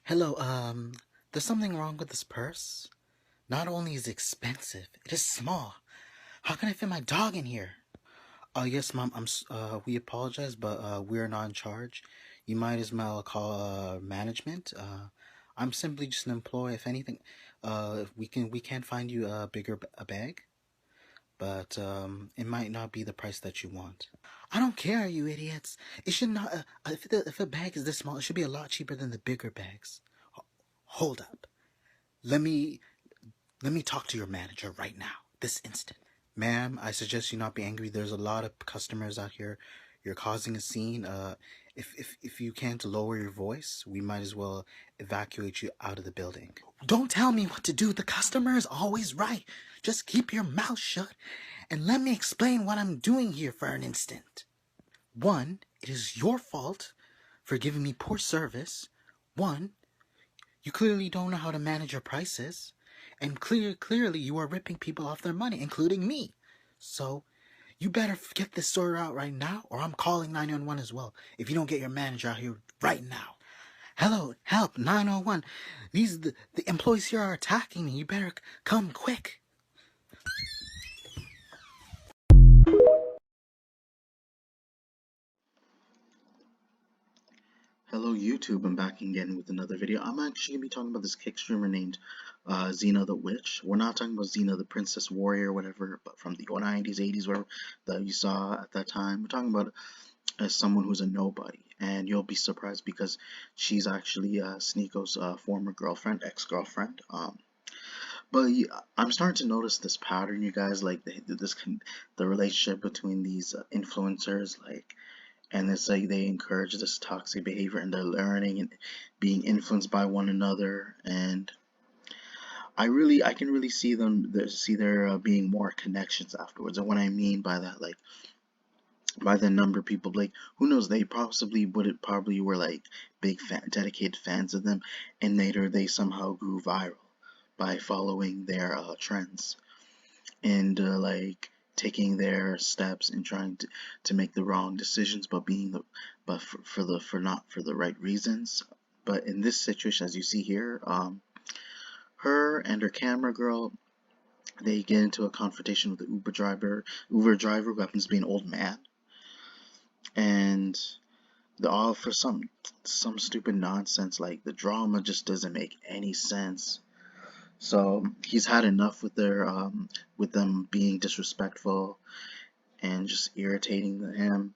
Hello, there's something wrong with this purse. Not only is it expensive, it is small. How can I fit my dog in here? Yes, Mom, we apologize, but, we're not in charge. You might as well call, management. I'm simply just an employee. If anything, we can find you a bigger a bag, but, it might not be the price that you want. I don't care, you idiots. It should not, if a bag is this small, it should be a lot cheaper than the bigger bags. Hold up. Let me Let me talk to your manager right now, this instant. Ma'am, I suggest you not be angry. There's a lot of customers out here. You're causing a scene. If you can't lower your voice, we might as well evacuate you out of the building. Don't tell me what to do. The customer is always right. Just keep your mouth shut and let me explain what I'm doing here for an instant. One, it is your fault for giving me poor service. One, you clearly don't know how to manage your prices. And clearly you are ripping people off their money, including me. So, you better get this sorted out right now, or I'm calling 911 as well, if you don't get your manager out here right now. Hello, help, 911. The employees here are attacking me. You better come quick. Hello YouTube, I'm back again with another video. I'm actually going to be talking about this kick streamer named Xena the Witch. We're not talking about Xena the Princess Warrior or whatever, but from the 90s, 80s, where that you saw at that time. We're talking about someone who's a nobody, and you'll be surprised because she's actually Sneeko's former girlfriend, ex-girlfriend. But I'm starting to notice this pattern, you guys, like the relationship between these influencers, like. And it's like they encourage this toxic behavior and they're learning and being influenced by one another. And I can really see there being more connections afterwards. And what I mean by that, like by the number of people, like who knows, they probably were like dedicated fans of them, and later they somehow grew viral by following their trends and like taking their steps and trying to make the wrong decisions, but for not for the right reasons. But in this situation, as you see here, her and her camera girl, they get into a confrontation with the Uber driver who happens to be an old man, and the all for some stupid nonsense. Like the drama just doesn't make any sense. So he's had enough with them being disrespectful and just irritating him.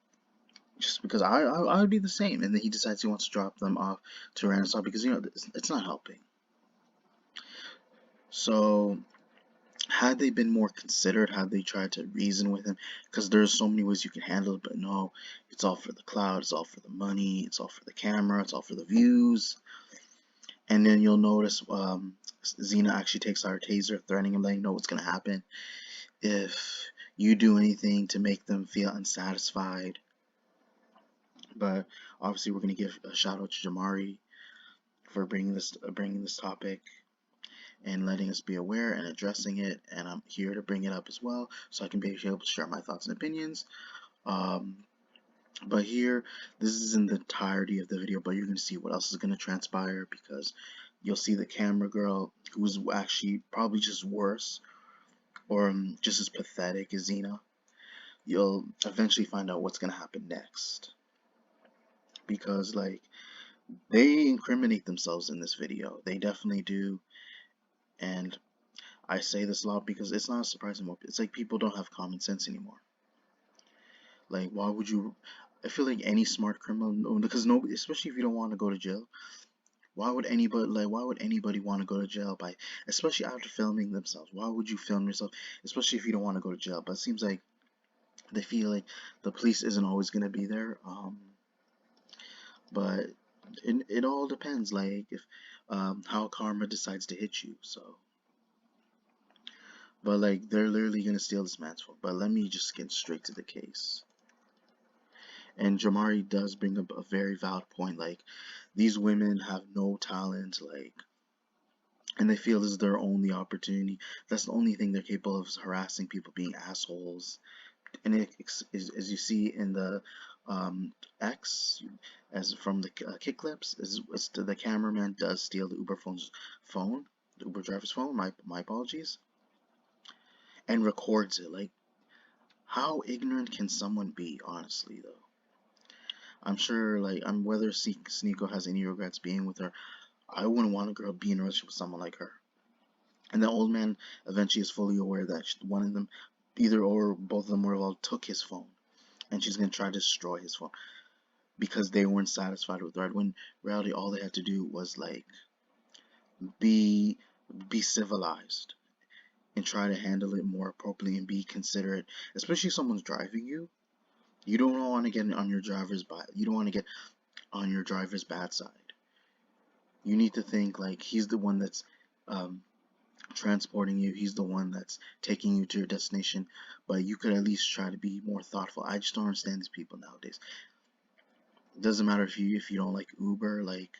Just because I would be the same, and then he decides he wants to drop them off to Renaissance because it's not helping. So had they been more considered, had they tried to reason with him, because there's so many ways you can handle it, but no, it's all for the cloud, it's all for the money, it's all for the camera, it's all for the views. And then you'll notice Xena actually takes our taser, threatening him, letting him know what's going to happen if you do anything to make them feel unsatisfied. But obviously we're going to give a shout out to Jamari for bringing this topic and letting us be aware and addressing it, and I'm here to bring it up as well so I can be able to share my thoughts and opinions. But here, this isn't the entirety of the video, but you're going to see what else is going to transpire, because you'll see the camera girl, who's actually probably just worse or just as pathetic as Xena. You'll eventually find out what's going to happen next, because like they incriminate themselves in this video. They definitely do. And I say this a lot because it's not surprising. It's like people don't have common sense anymore. Like, why would you? I feel like any smart criminal, because nobody, especially if you don't want to go to jail, why would anybody want to go to jail by, especially after filming themselves? Why would you film yourself, especially if you don't want to go to jail? But it seems like they feel like the police isn't always gonna be there. But it all depends, like if how karma decides to hit you. So, but like they're literally gonna steal this man's phone. But let me just get straight to the case. And Jamari does bring up a very valid point. Like, these women have no talent, like, and they feel this is their only opportunity. That's the only thing they're capable of, is harassing people, being assholes. And as you see in the X, as from the kick clips, is the cameraman does steal the Uber phone, the Uber driver's phone. My apologies, and records it. Like, how ignorant can someone be? Honestly, though, I'm sure. Like, I'm whether Sneeko has any regrets being with her. I wouldn't want a girl be in a relationship with someone like her. And the old man eventually is fully aware that one of them, either or both of them, were all took his phone, and she's gonna try to destroy his phone because they weren't satisfied with that. When in reality, all they had to do was like be be civilized and try to handle it more appropriately and be considerate, especially if someone's driving you. You don't want to get on your driver's you don't want to get on your driver's bad side. You need to think like he's the one that's um, transporting you. He's the one that's taking you to your destination. But you could at least try to be more thoughtful. I just don't understand these people nowadays. It doesn't matter if you don't like Uber. Like,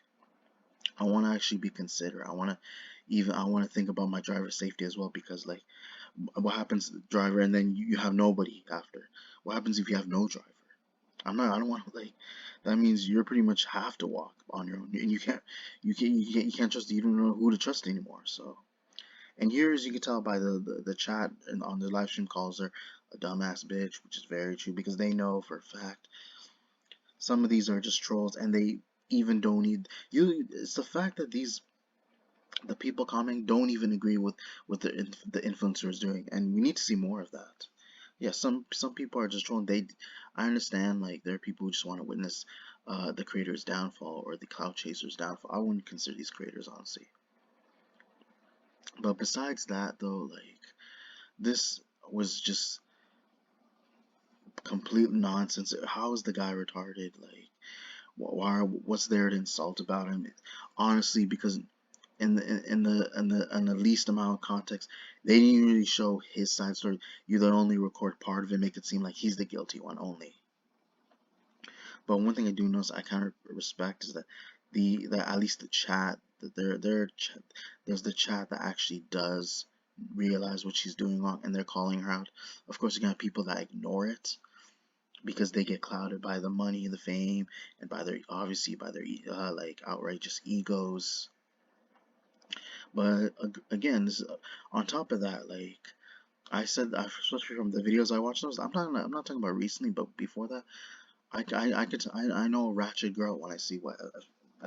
I want to actually be considerate. I want to think about my driver's safety as well, because like, what happens to the driver and then you have nobody after? What happens if you have no driver? I don't want to, like, that means you're pretty much have to walk on your own, and you can't trust. You don't know who to trust anymore. So, and here, as you can tell by the chat and on the live stream, calls her a dumbass bitch, which is very true, because they know for a fact some of these are just trolls, and they even don't need you. It's the fact that the people commenting don't even agree with the influencers doing, and we need to see more of that. Yeah, some people are just trolling. I understand, like, there are people who just want to witness the creator's downfall or the cloud chaser's downfall. I wouldn't consider these creators, honestly. But besides that, though, like, this was just complete nonsense. How is the guy retarded? Like, what's there to insult about him? Honestly, because in the least amount of context, they didn't really show his side story. You then only record part of it, make it seem like he's the guilty one only. But one thing I do notice I kind of respect is that at least the chat, that there's the chat that actually does realize what she's doing wrong, and they're calling her out. Of course, you got people that ignore it because they get clouded by the money, the fame, and by their like outrageous egos. But again, this is, on top of that, like I said, especially from the videos I watched, I'm not talking about recently, but before that, I know a ratchet girl when I see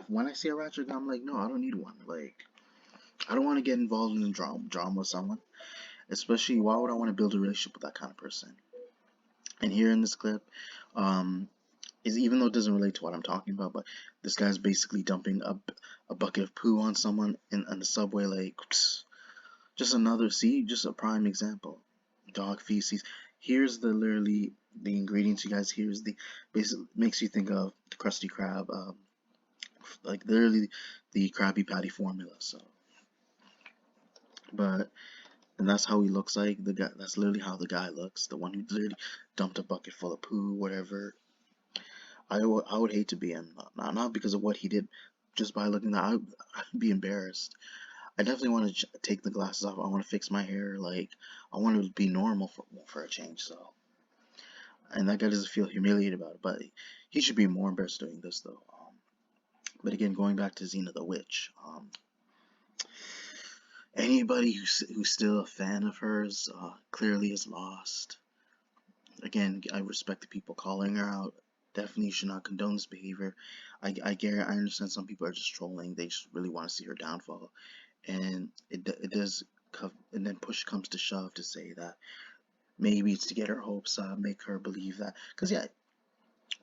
when I see a ratchet girl, I'm like, no, I don't need one. Like, I don't want to get involved in drama with someone, especially why would I want to build a relationship with that kind of person? And here in this clip, is, even though it doesn't relate to what I'm talking about, but this guy's basically dumping a bucket of poo on someone in the subway, like, just a prime example. Dog feces. Here's literally the ingredients, you guys. Here's the basically makes you think of the Krusty Krab, like literally the Krabby Patty formula. So, but and that's how he looks like. The guy. That's literally how the guy looks. The one who literally dumped a bucket full of poo, whatever. I would hate to be him, not because of what he did, just by looking at that, I'd be embarrassed. I definitely want to take the glasses off. I want to fix my hair. Like, I want to be normal for a change. So, and that guy doesn't feel humiliated about it, but he should be more embarrassed doing this, though. But again, going back to Xena the Witch, anybody who's still a fan of hers clearly is lost. Again, I respect the people calling her out. Definitely should not condone this behavior. I understand some people are just trolling. They just really want to see her downfall, and it does. And then push comes to shove to say that maybe it's to get her hopes up, make her believe that. Because yeah,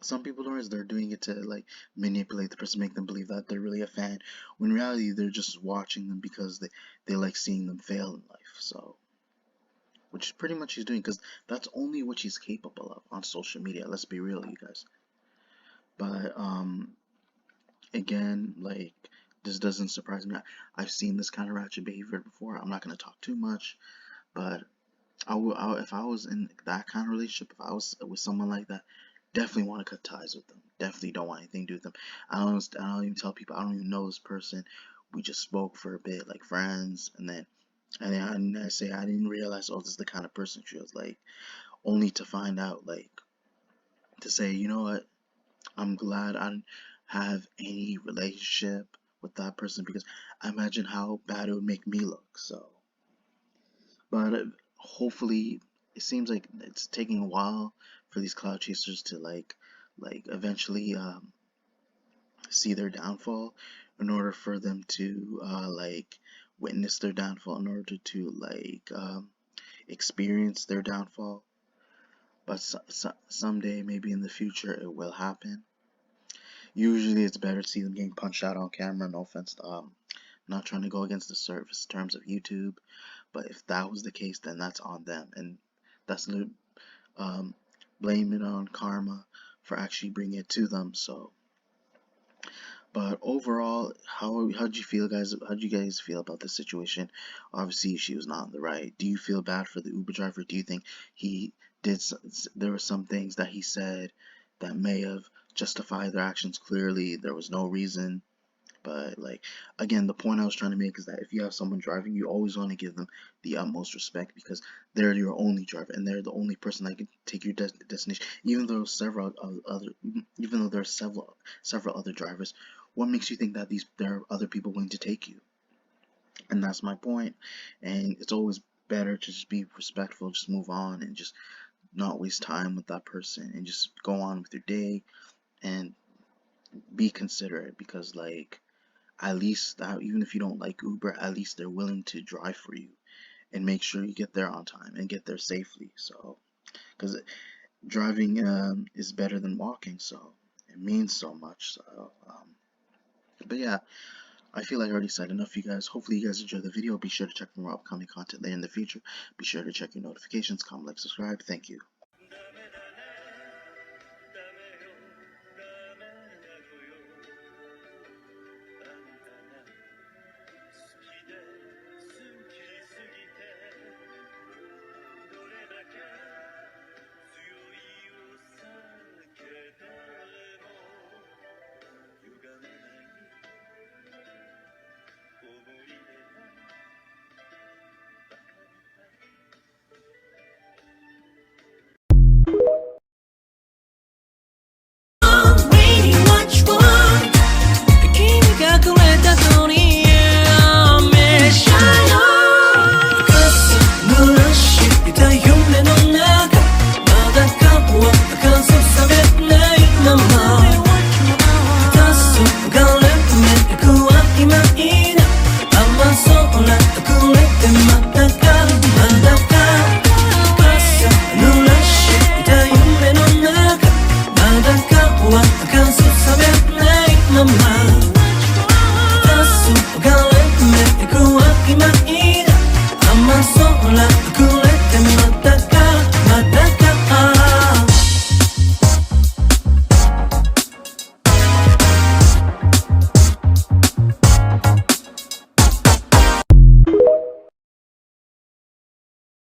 some people don't realize they're doing it to like manipulate the person, make them believe that they're really a fan. When in reality, they're just watching them because they like seeing them fail in life. So, which is pretty much she's doing, because that's only what she's capable of on social media. Let's be real, you guys. But again, like, this doesn't surprise me. I've seen this kind of ratchet behavior before. I'm not gonna talk too much, but if I was in that kind of relationship, if I was with someone like that, definitely want to cut ties with them. Definitely don't want anything to do with them. I don't even tell people I don't even know this person. We just spoke for a bit, like friends, and I say I didn't realize, oh, this is the kind of person she was like, only to find out, like, to say, you know what, I'm glad I didn't have any relationship with that person because I imagine how bad it would make me look. So, but hopefully, it seems like it's taking a while for these cloud chasers to like eventually see their downfall in order for them to like witness their downfall in order to like experience their downfall. But someday, maybe in the future, it will happen. Usually, it's better to see them getting punched out on camera. No offense, not trying to go against the service terms of YouTube, but if that was the case, then that's on them, and that's um, blame it on karma for actually bringing it to them. So, but overall, how'd you feel, guys? How'd you guys feel about this situation? Obviously, she was not in the right. Do you feel bad for the Uber driver? Do you think he did? There were some things that he said that may have justified their actions clearly. There was no reason. But like again, the point I was trying to make is that if you have someone driving, you always want to give them the utmost respect because they're your only driver and they're the only person that can take your destination. Even though there are several other drivers, what makes you think that there are other people willing to take you? And that's my point. And it's always better to just be respectful, just move on, and just not waste time with that person, and just go on with your day and be considerate because like at least even if you don't like Uber, at least they're willing to drive for you and make sure you get there on time and get there safely. So, because driving is better than walking, so it means so much. So, but yeah, I feel like I already said enough, you guys. Hopefully, you guys enjoyed the video. Be sure to check for more upcoming content later in the future. Be sure to check your notifications, comment, like, subscribe. Thank you.